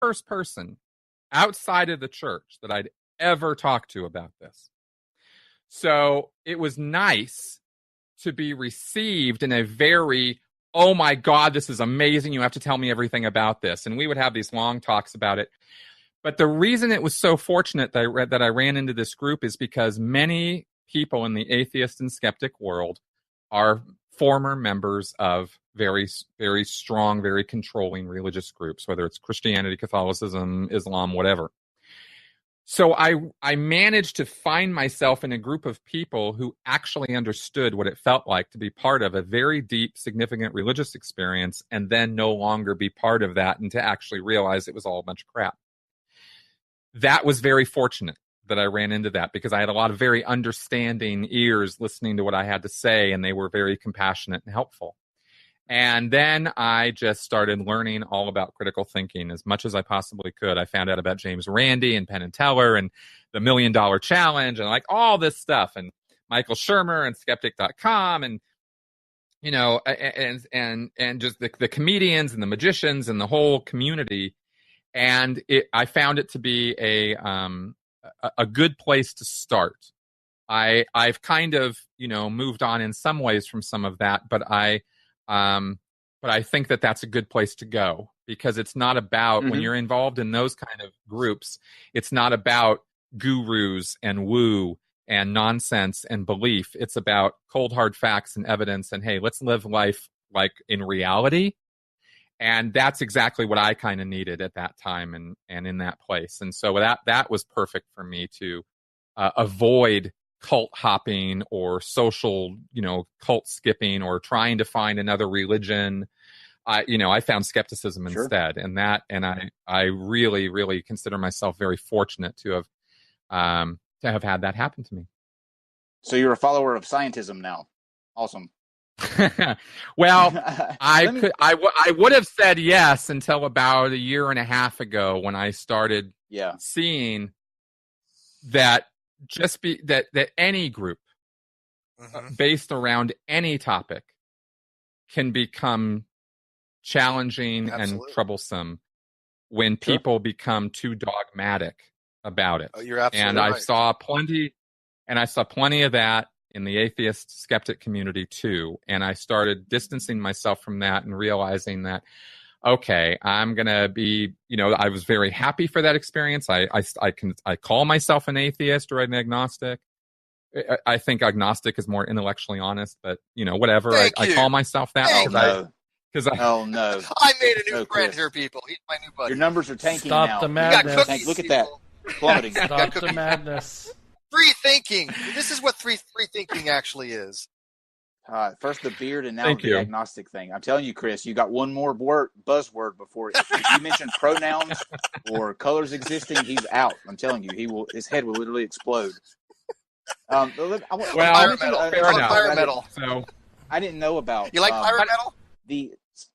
first person outside of the church that I'd ever talked to about this. So it was nice to be received in a very, oh my God, this is amazing. You have to tell me everything about this. And we would have these long talks about it. But the reason it was so fortunate that I ran into this group is because many people in the atheist and skeptic world are former members of very, very strong, very controlling religious groups, whether it's Christianity, Catholicism, Islam, whatever. So I managed to find myself in a group of people who actually understood what it felt like to be part of a very deep, significant religious experience and then no longer be part of that and to actually realize it was all a bunch of crap. That was very fortunate that I ran into that because I had a lot of very understanding ears listening to what I had to say, and they were very compassionate and helpful. And then I just started learning all about critical thinking as much as I possibly could. I found out about James Randi and Penn and Teller and the $1 Million Challenge and like all this stuff and Michael Shermer and skeptic.com and, you know, and just the comedians and the magicians and the whole community. And I found it to be a good place to start. I've kind of, you know, moved on in some ways from some of that, but I think that that's a good place to go because it's not about when you're involved in those kind of groups, it's not about gurus and woo and nonsense and belief. It's about cold hard facts and evidence and hey, let's live life like in reality. And that's exactly what I kind of needed at that time and in that place. And so that was perfect for me to avoid cult hopping or social, you know, cult skipping or trying to find another religion. I found skepticism instead. And I really, really consider myself very fortunate to have had that happen to me. So you're a follower of scientism now. Awesome. Well, I would have said yes until about a year and a half ago when I started seeing that that any group based around any topic can become challenging and troublesome when people become too dogmatic about it. Oh, you're absolutely and right. I saw plenty of that in the atheist skeptic community too. And I started distancing myself from that and realizing that, okay, I'm going to be, you know, I was very happy for that experience. I call myself an atheist or an agnostic. I think agnostic is more intellectually honest, but you know, whatever. I call myself that because oh no, I made a new friend here, people. He's my new buddy. Your numbers are tanking Stop now. the madness. Look at that. Plummeting. Stop the madness. Free thinking. This is what free thinking actually is. First the beard and now the agnostic thing. I'm telling you, Chris, you got one more buzzword before. If you mention pronouns or colors existing, he's out. I'm telling you, his head will literally explode. Pyre metal. So I didn't know about. You like pyre metal? The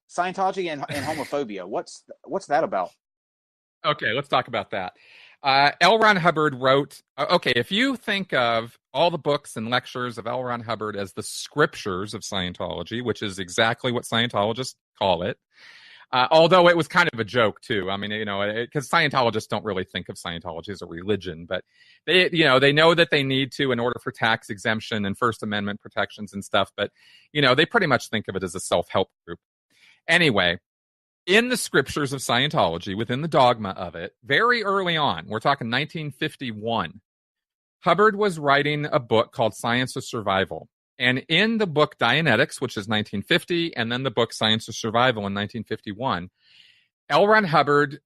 Scientology and homophobia. What's that about? Okay, let's talk about that. L. Ron Hubbard wrote, if you think of all the books and lectures of L. Ron Hubbard as the scriptures of Scientology, which is exactly what Scientologists call it, although it was kind of a joke too. I mean, you know, because Scientologists don't really think of Scientology as a religion, but they know that they need to in order for tax exemption and First Amendment protections and stuff. But, you know, they pretty much think of it as a self-help group. Anyway, in the scriptures of Scientology, within the dogma of it, very early on, we're talking 1951, Hubbard was writing a book called Science of Survival. And in the book Dianetics, which is 1950, and then the book Science of Survival in 1951, L. Ron Hubbard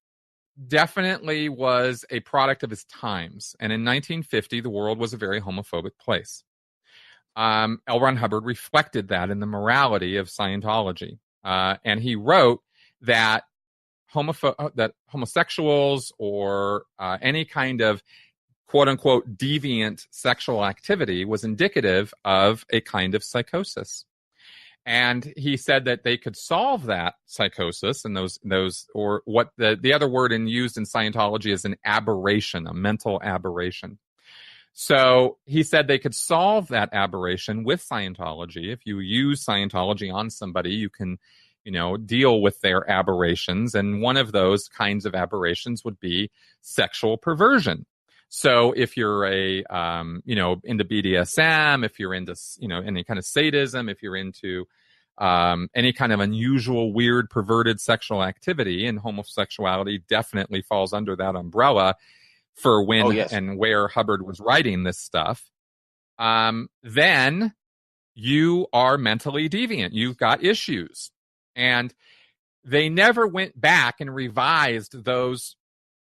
definitely was a product of his times. And in 1950, the world was a very homophobic place. L. Ron Hubbard reflected that in the morality of Scientology. And he wrote that homosexuals or any kind of quote-unquote deviant sexual activity was indicative of a kind of psychosis. And he said that they could solve that psychosis and those or what the other word used in Scientology is an aberration, a mental aberration. So he said they could solve that aberration with Scientology. If you use Scientology on somebody, you can deal with their aberrations. And one of those kinds of aberrations would be sexual perversion. So if you're into BDSM, if you're into, any kind of sadism, if you're into any kind of unusual, weird, perverted sexual activity, and homosexuality definitely falls under that umbrella for when and where Hubbard was writing this stuff, then you are mentally deviant. You've got issues. And they never went back and revised those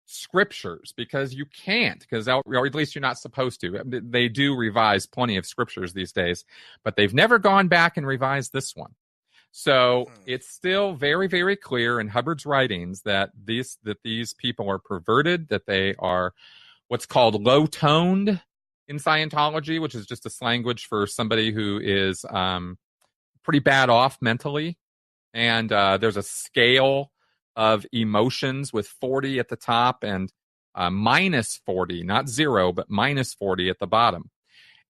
scriptures because you can't, or at least you're not supposed to. They do revise plenty of scriptures these days, but they've never gone back and revised this one. So it's still very, very clear in Hubbard's writings that these people are perverted, that they are what's called low-toned in Scientology, which is just a language for somebody who is pretty bad off mentally. And there's a scale of emotions with 40 at the top and minus 40, not 0, but minus 40 at the bottom.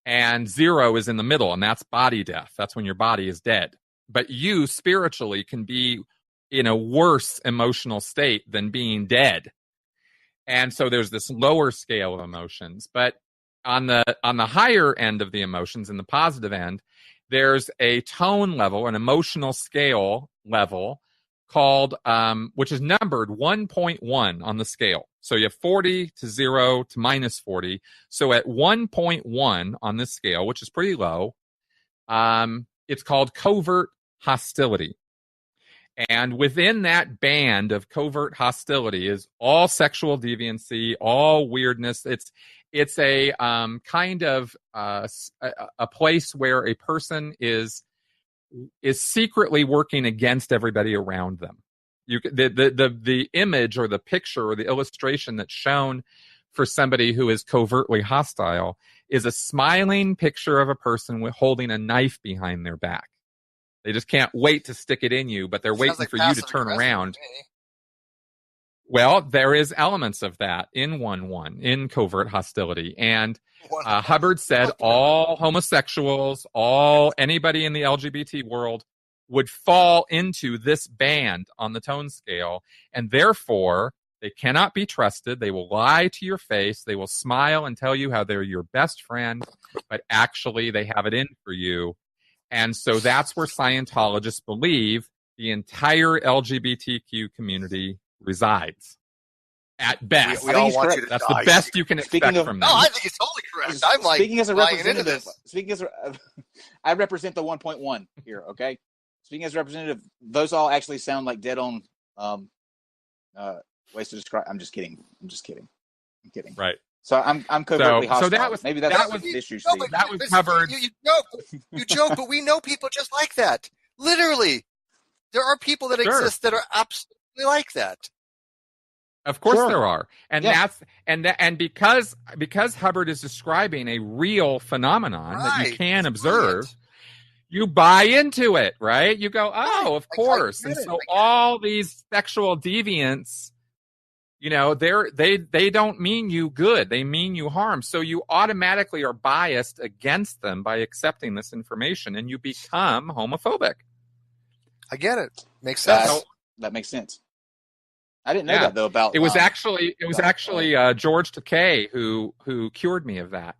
And 0 is in the middle, and that's body death. That's when your body is dead. But you spiritually can be in a worse emotional state than being dead. And so there's this lower scale of emotions. But on the higher end of the emotions, in the positive end, there's a tone level, an emotional scale level called, which is numbered 1.1 on the scale. So you have 40 to 0 to minus 40. So at 1.1 on this scale, which is pretty low, it's called covert hostility. And within that band of covert hostility is all sexual deviancy, all weirdness. It's a kind of a place where a person is secretly working against everybody around them. The image or the picture or the illustration that's shown for somebody who is covertly hostile is a smiling picture of a person holding a knife behind their back. They just can't wait to stick it in you, but they're waiting for you to turn around. Well, there is elements of that in 1.1, in covert hostility. And Hubbard said all homosexuals, anybody in the LGBT world would fall into this band on the tone scale, and therefore they cannot be trusted. They will lie to your face. They will smile and tell you how they're your best friend, but actually they have it in for you. And so that's where Scientologists believe the entire LGBTQ community resides. At best. We all want you to That's die. The best you can expect from them. No, I think it's totally correct. I'm like speaking as a representative. This. I represent the 1.1 here, okay? Speaking as a representative, those all actually sound like dead on ways to describe. I'm just kidding. I'm kidding. Right. So I'm covertly hostile. So that was the issue. That was covered. You joke, but we know people just like that. Literally, there are people that exist that are absolutely like that. Of course there are. And because Hubbard is describing a real phenomenon that you can observe, you buy into it, right? You go, of course. And so all these sexual deviants, they don't mean you good. They mean you harm. So you automatically are biased against them by accepting this information, and you become homophobic. I get it. Makes sense. That makes sense. I didn't know that though. About it was actually George Takei who cured me of that,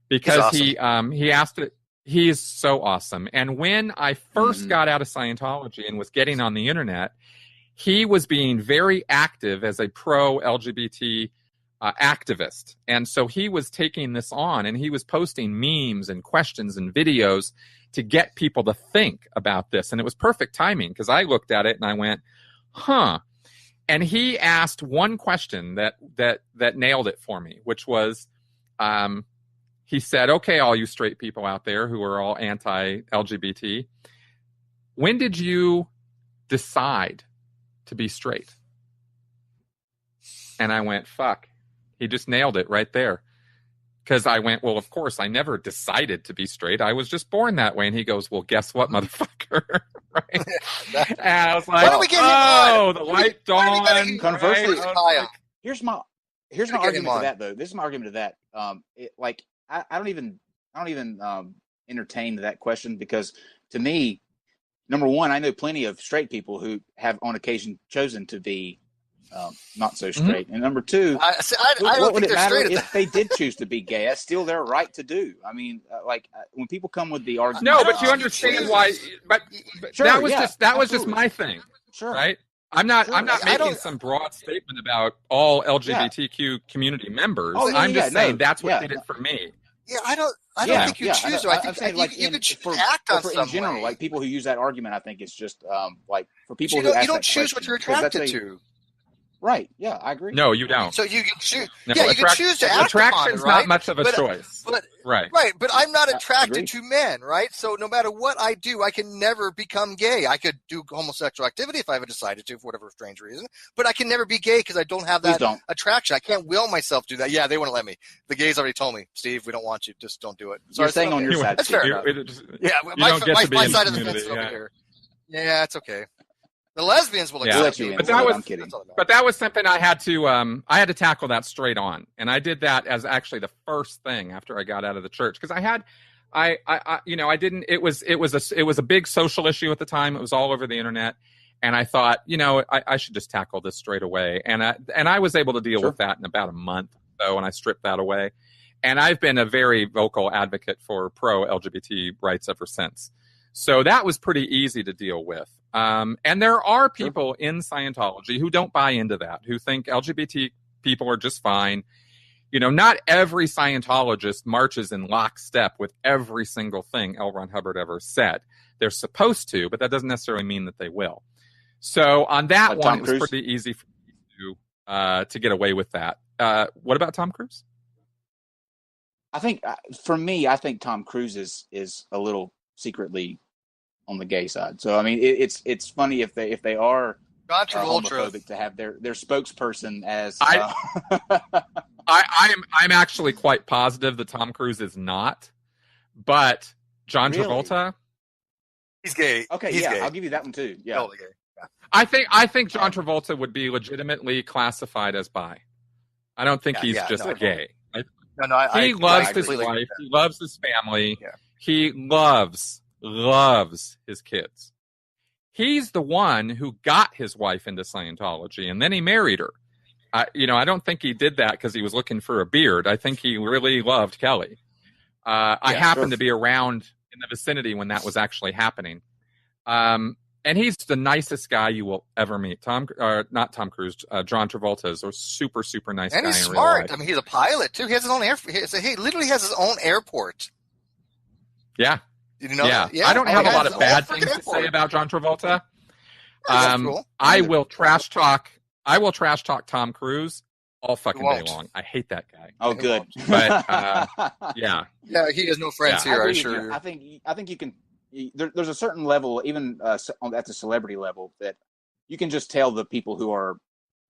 because awesome. he asked it. He is so awesome. And when I first got out of Scientology and was getting on the internet, he was being very active as a pro-LGBT activist. And so he was taking this on, and he was posting memes and questions and videos to get people to think about this. And it was perfect timing, because I looked at it and I went, huh. And he asked one question that nailed it for me, which was, he said, okay, all you straight people out there who are all anti-LGBT, when did you decide to be straight? And I went, fuck. He just nailed it right there. Because I went, well, of course, I never decided to be straight. I was just born that way. And he goes, well, guess what, motherfucker? Right? And I was like, the light dawned. Conversely, right? here's my argument to that, though. This is my argument to that. I don't even entertain that question, because to me, number one, I know plenty of straight people who have on occasion chosen to be not so straight. And number two, I what would it matter if they did choose to be gay? That's still their right to do. I mean, when people come with the argument, no, but you understand why. But sure, that was absolutely. just my thing, sure, right? I'm not making some broad statement about all LGBTQ community members. I'm just saying that's what did it for me. Yeah, I don't think you choose to. I think you could act on some in general, way. like people who use that argument, I think it's just like for people you don't choose what you're attracted to. Right. Yeah, I agree. No, you don't. So you can choose. No, you can choose to act upon it, attraction's right? not much of a choice. Right. But I'm not attracted to men, right? So no matter what I do, I can never become gay. I could do homosexual activity if I ever decided to, for whatever strange reason, but I can never be gay because I don't have that attraction. I can't will myself to do that. Yeah, they wouldn't let me. The gays already told me, Steve, we don't want you. Just don't do it. So you're saying on your side. That's fair enough. My side of the fence is over here. Yeah, it's okay. The lesbians will accept you. But that was something I had to tackle that straight on, and I did that as actually the first thing after I got out of the church because it was a big social issue at the time. It was all over the internet, and I thought, I should just tackle this straight away, and I was able to deal with that in about a month or so, and I stripped that away, and I've been a very vocal advocate for pro LGBT rights ever since. So that was pretty easy to deal with. And there are people in Scientology who don't buy into that, who think LGBT people are just fine. Not every Scientologist marches in lockstep with every single thing L. Ron Hubbard ever said. They're supposed to, but that doesn't necessarily mean that they will. So on that one, it was pretty easy for me to get away with that. What about Tom Cruise? I think, for me, I think Tom Cruise is a little secretly on the gay side. So I mean, it's funny if they are homophobic to have their spokesperson as. I'm actually quite positive that Tom Cruise is not, but John Travolta, he's gay. Okay, he's gay. I'll give you that one too. Yeah, totally gay. Yeah. I think John Travolta would be legitimately classified as bi. I don't think he's just gay. He loves his wife. He loves his family. Yeah. He loves his kids. He's the one who got his wife into Scientology, and then he married her. I don't think he did that because he was looking for a beard. I think he really loved Kelly. I happened to be around in the vicinity when that was actually happening. And he's the nicest guy you will ever meet. Not Tom Cruise. John Travolta is a super, super nice guy. And he's in smart. Real life. I mean, he's a pilot too. He has his own he literally has his own airport. Yeah. Did you know that? I don't have a lot of bad things to say about John Travolta. Cool. I will trash talk Tom Cruise all fucking day long. I hate that guy. Oh, good. But yeah, he has no friends here. I assure you. I think you can. There's a certain level, even at the celebrity level, that you can just tell the people who are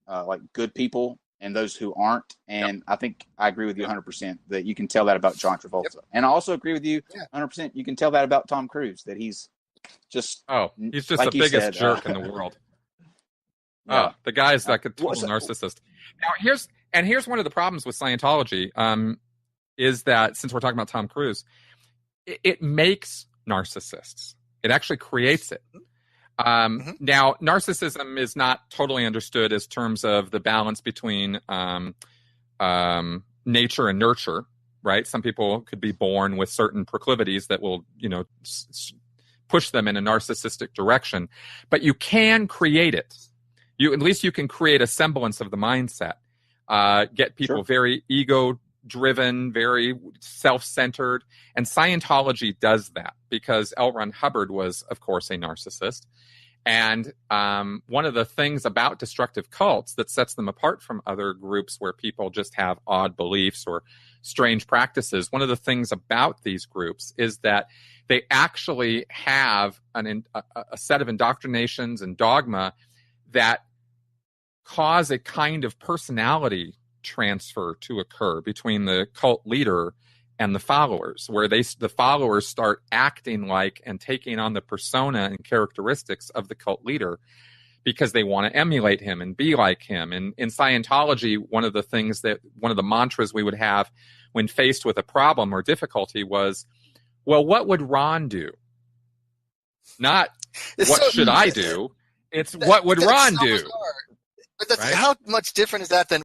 like good people and those who aren't. And I think I agree with you 100% that you can tell that about John Travolta. Yep. And I also agree with you 100%. You can tell that about Tom Cruise, that he's just he's just the biggest jerk in the world. The guy's like a total narcissist. Now here's one of the problems with Scientology is that since we're talking about Tom Cruise, it makes narcissists. It actually creates it. Now, narcissism is not totally understood as terms of the balance between nature and nurture, right? Some people could be born with certain proclivities that will, push them in a narcissistic direction, but you can create it. At least you can create a semblance of the mindset. Get people very ego-driven, very self-centered, and Scientology does that because L. Ron Hubbard was, of course, a narcissist. And one of the things about destructive cults that sets them apart from other groups where people just have odd beliefs or strange practices, one of the things about these groups is that they actually have a set of indoctrinations and dogma that cause a kind of personality transfer to occur between the cult leader and the followers, where the followers start acting like and taking on the persona and characteristics of the cult leader because they want to emulate him and be like him. And in Scientology, one of the mantras we would have when faced with a problem or difficulty was, well, what would Ron do? Not what should I do? It's what would Ron do? But how much different is that than